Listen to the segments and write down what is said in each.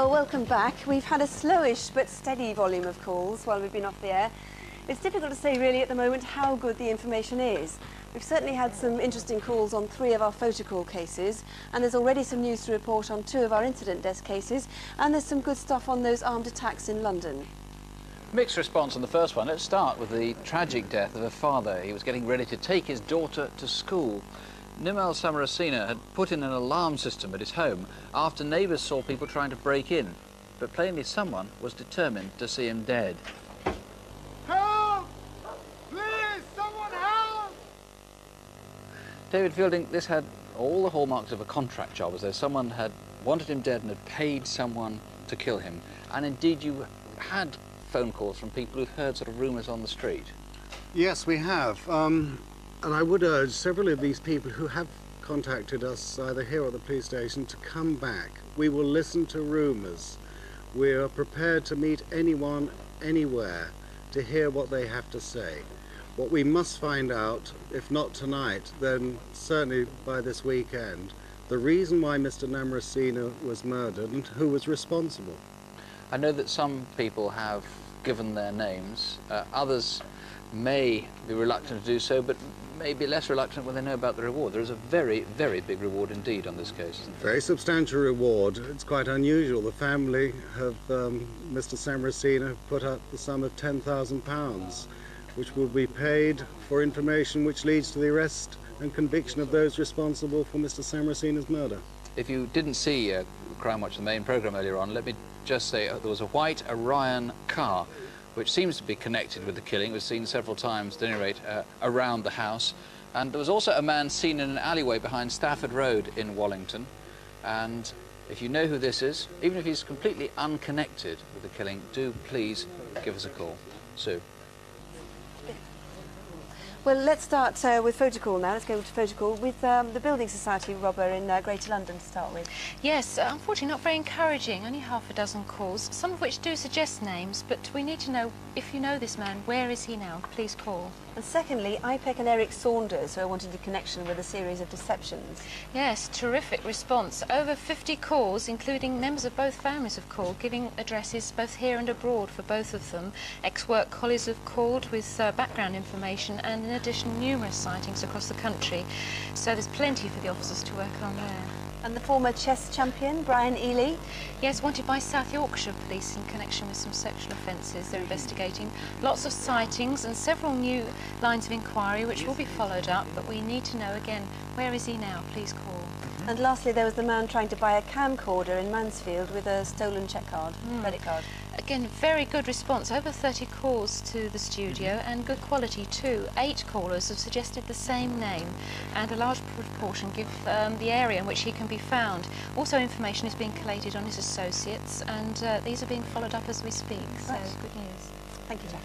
Well, welcome back. We've had a slowish but steady volume of calls while we've been off the air. It's difficult to say really at the moment how good the information is. We've certainly had some interesting calls on 3 of our photo call cases, and there's already some news to report on 2 of our incident desk cases, and there's some good stuff on those armed attacks in London. Mixed response on the first one. Let's start with the tragic death of a father. He was getting ready to take his daughter to school. Nimel Samarasina had put in an alarm system at his home after neighbours saw people trying to break in, but plainly someone was determined to see him dead. Help! Please, someone help! David Fielding, this had all the hallmarks of a contract job, as though someone had wanted him dead and had paid someone to kill him. And indeed you had phone calls from people who've heard sort of rumours on the street. Yes, we have. And I would urge several of these people who have contacted us either here or the police station to come back. We will listen to rumours. We are prepared to meet anyone, anywhere, to hear what they have to say. What we must find out, if not tonight, then certainly by this weekend, the reason why Mr. Namarasina was murdered and who was responsible. I know that some people have given their names. Others may be reluctant to do so, but may be less reluctant when they know about the reward. There is a very, very big reward indeed on this case, isn't there? Very substantial reward. It's quite unusual. The family of Mr. Samarasina put up the sum of £10,000, which will be paid for information which leads to the arrest and conviction of those responsible for Mr. Samarasina's murder. If you didn't see Crimewatch, the main programme earlier on, let me just say there was a white Orion car which seems to be connected with the killing. It was seen several times, at any rate, around the house. And there was also a man seen in an alleyway behind Stafford Road in Wallington. And if you know who this is, even if he's completely unconnected with the killing, do please give us a call. Sue. Well, let's start with photo call now. Let's go to photo call with the Building Society robber in Greater London to start with. Yes, unfortunately not very encouraging. Only half a dozen calls, some of which do suggest names, but we need to know, if you know this man, where is he now? Please call. And secondly, IPEC and Eric Saunders, who wanted a connection with a series of deceptions. Yes, terrific response. Over 50 calls, including members of both families have called, giving addresses both here and abroad for both of them. Ex-work colleagues have called with background information, and in addition numerous sightings across the country. So there's plenty for the officers to work on there. And the former chess champion, Brian Ely. Yes, wanted by South Yorkshire Police in connection with some sexual offences they're investigating. Lots of sightings and several new lines of inquiry which will be followed up, but we need to know again, where is he now? Please call. And lastly, there was the man trying to buy a camcorder in Mansfield with a stolen cheque card, credit card. Again, very good response. Over 30 calls to the studio, and good quality too. 8 callers have suggested the same name, and a large proportion give the area in which he can be found. Also, information is being collated on his associates, and these are being followed up as we speak. So, good news. Thank you, Jack.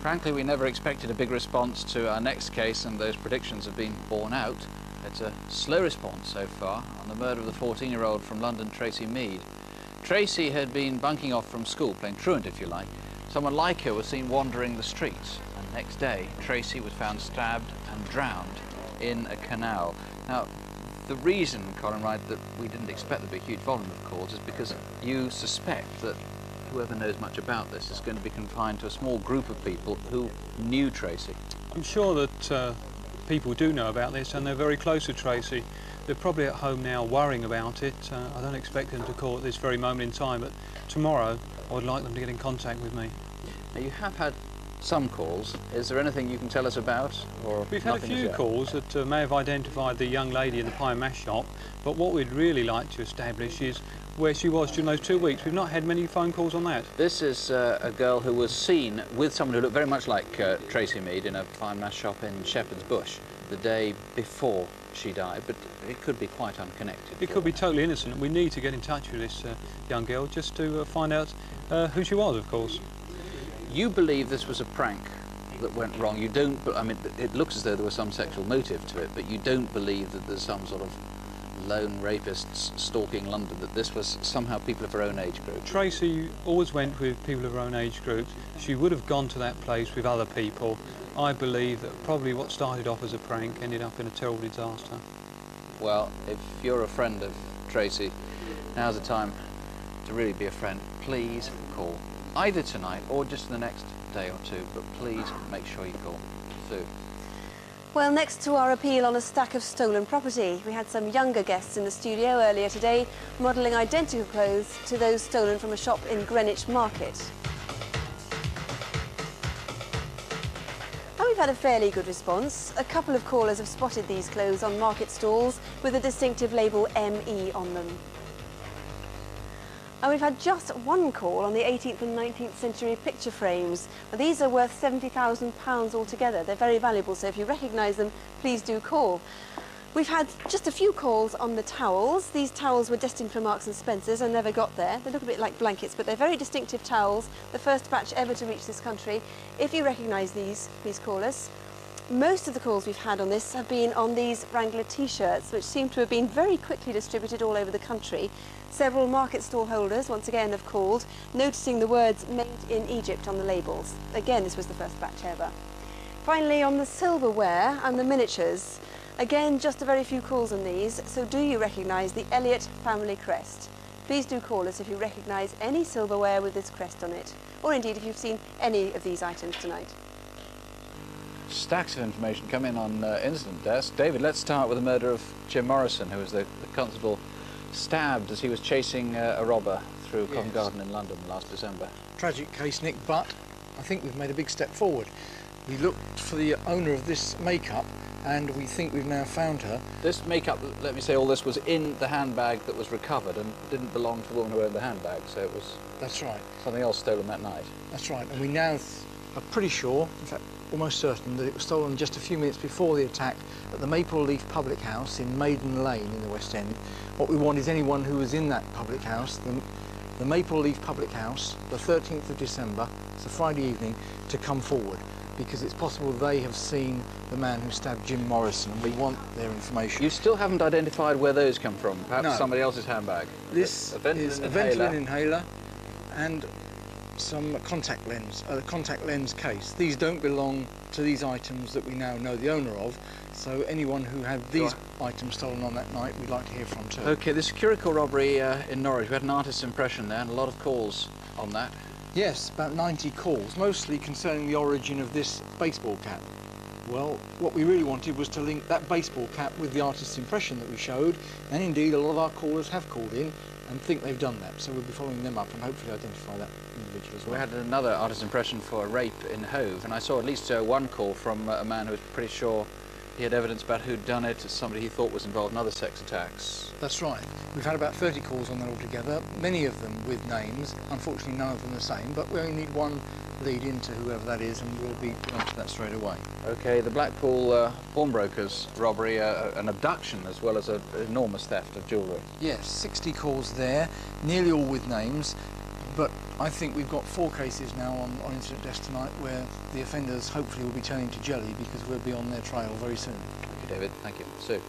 Frankly, we never expected a big response to our next case, and those predictions have been borne out. It's a slow response so far on the murder of the 14-year-old from London, Tracy Mead. Tracy had been bunking off from school, playing truant if you like. Someone like her was seen wandering the streets, and the next day Tracy was found stabbed and drowned in a canal. Now, the reason, Colin Wright, that we didn't expect there to be a huge volume of calls is because you suspect that whoever knows much about this is going to be confined to a small group of people who knew Tracy. I'm sure that people do know about this, and they're very close to Tracy. They're probably at home now worrying about it. I don't expect them to call at this very moment in time, but tomorrow I would like them to get in contact with me. Now, you have had some calls. Is there anything you can tell us about? Or we've had a few calls that may have identified the young lady in the pie and mash shop, but what we'd really like to establish is where she was during those 2 weeks. We've not had many phone calls on that. This is a girl who was seen with someone who looked very much like Tracy Mead in a pie and mash shop in Shepherd's Bush the day before she died, but it could be quite unconnected. It could be totally innocent. We need to get in touch with this young girl just to find out who she was, of course. You believe this was a prank that went wrong. You don't, I mean, it looks as though there was some sexual motive to it, but you don't believe that there's some sort of lone rapists stalking London, that this was somehow people of her own age group. Tracy always went with people of her own age group. She would have gone to that place with other people. I believe that probably what started off as a prank ended up in a terrible disaster. Well, if you're a friend of Tracy, now's the time to really be a friend, please call. Either tonight or just in the next day or two, but please make sure you call. Sue. Well, next to our appeal on a stack of stolen property, we had some younger guests in the studio earlier today modelling identical clothes to those stolen from a shop in Greenwich Market. And we've had a fairly good response. A couple of callers have spotted these clothes on market stalls with a distinctive label ME on them. And we've had just one call on the 18th and 19th century picture frames. Now, these are worth £70,000 altogether. They're very valuable, so if you recognise them, please do call. We've had just a few calls on the towels. These towels were destined for Marks and Spencer's and never got there. They look a bit like blankets, but they're very distinctive towels, the first batch ever to reach this country. If you recognise these, please call us. Most of the calls we've had on this have been on these Wrangler t-shirts, which seem to have been very quickly distributed all over the country. Several market stall holders, once again, have called, noticing the words "Made in Egypt" on the labels. Again, this was the first batch ever. Finally, on the silverware and the miniatures, again, just a very few calls on these. So do you recognise the Elliott family crest? Please do call us if you recognise any silverware with this crest on it, or indeed if you've seen any of these items tonight. Stacks of information come in on incident desk. David, let's start with the murder of Jim Morrison, who was the constable stabbed as he was chasing a robber through Covent Garden in London last December. Tragic case, Nick, but I think we've made a big step forward. We looked for the owner of this makeup and we think we've now found her. This makeup, let me say, all this was in the handbag that was recovered and didn't belong to the woman who owned the handbag, so it was... That's right. Something else stolen that night. That's right, and we now are pretty sure, in fact almost certain, that it was stolen just a few minutes before the attack at the Maple Leaf Public House in Maiden Lane in the West End. What we want is anyone who was in that public house, the Maple Leaf Public House, the 13th of December, it's a Friday evening, to come forward, because it's possible they have seen the man who stabbed Jim Morrison, and we want their information. You still haven't identified where those come from, perhaps somebody else's handbag. This is a Ventolin inhaler and some contact lens case. These don't belong to these items that we now know the owner of, so anyone who had these items stolen on that night we'd like to hear from too. OK, the Securical robbery in Norwich, we had an artist's impression there and a lot of calls on that. Yes, about 90 calls, mostly concerning the origin of this baseball cap. Well, what we really wanted was to link that baseball cap with the artist's impression that we showed, and indeed a lot of our callers have called in and think they've done that, so we'll be following them up and hopefully identify that individual as well. We had another artist's impression for a rape in Hove, and I saw at least one call from a man who was pretty sure he had evidence about who'd done it, somebody he thought was involved in other sex attacks. That's right. We've had about 30 calls on that altogether, many of them with names, unfortunately none of them the same, but we only need one lead into whoever that is and we'll be on to that straight away. OK, the Blackpool pawnbrokers robbery, an abduction as well as an enormous theft of jewellery. Yes, 60 calls there, nearly all with names, but I think we've got 4 cases now on incident desk tonight where the offenders hopefully will be turning to jelly because we'll be on their trail very soon. Thank you, David. Thank you. Sue.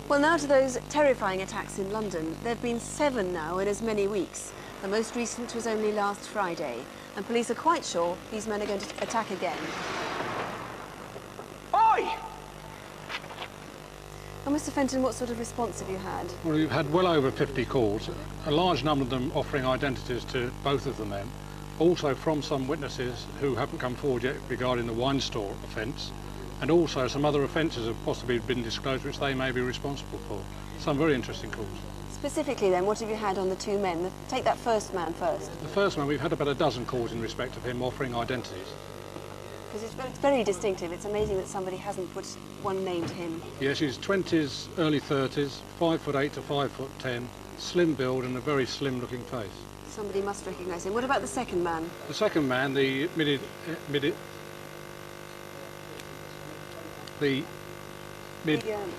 Well, now to those terrifying attacks in London. There have been 7 now in as many weeks. The most recent was only last Friday, and police are quite sure these men are going to attack again. Oi! Well, Mr. Fenton, what sort of response have you had? Well, we've had well over 50 calls, a large number of them offering identities to both of the men, also from some witnesses who haven't come forward yet regarding the wine store offence, and also some other offences have possibly been disclosed which they may be responsible for. Some very interesting calls. Specifically then, what have you had on the 2 men? Take that first man first. The first man, we've had about a dozen calls in respect of him offering identities. Because it's very distinctive. It's amazing that somebody hasn't put one name to him. Yes, he's 20s, early 30s, 5'8" to 5'10", slim build and a very slim looking face. Somebody must recognise him. What about the second man? The second man, the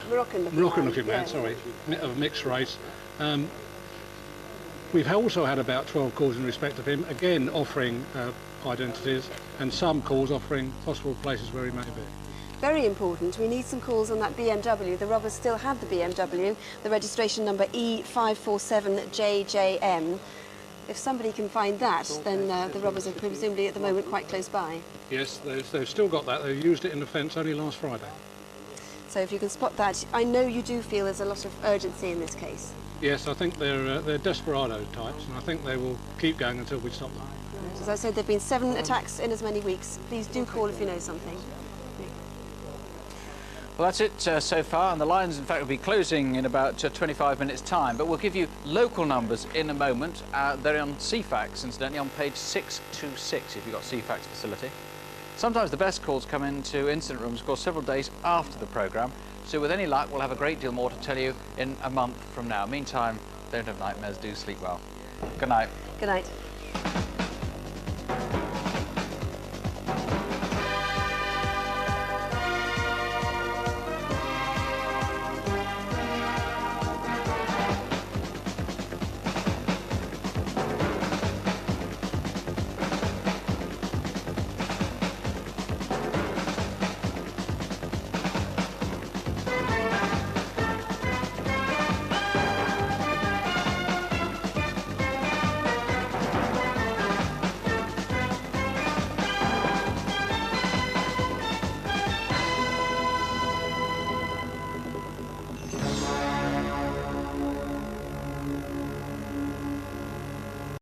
Moroccan-looking man, sorry, of mixed race. We've also had about 12 calls in respect of him, again offering identities, and some calls offering possible places where he may be. Very important. We need some calls on that BMW. The robbers still have the BMW, the registration number E547JJM. If somebody can find that, then the robbers are presumably at the moment quite close by. Yes, they've still got that. They used it in offence only last Friday. So if you can spot that, I know you do feel there's a lot of urgency in this case. Yes, I think they're desperado types, and I think they will keep going until we stop them. As I said, there have been 7 attacks in as many weeks. Please do call if you know something. Well, that's it so far, and the lines, in fact, will be closing in about 25 minutes' time. But we'll give you local numbers in a moment. They're on CFAX, incidentally, on page 626, if you've got CFAX facility. Sometimes the best calls come into incident rooms, of course, several days after the programme. So with any luck, we'll have a great deal more to tell you in a month from now. Meantime, don't have nightmares, do sleep well. Good night. Good night.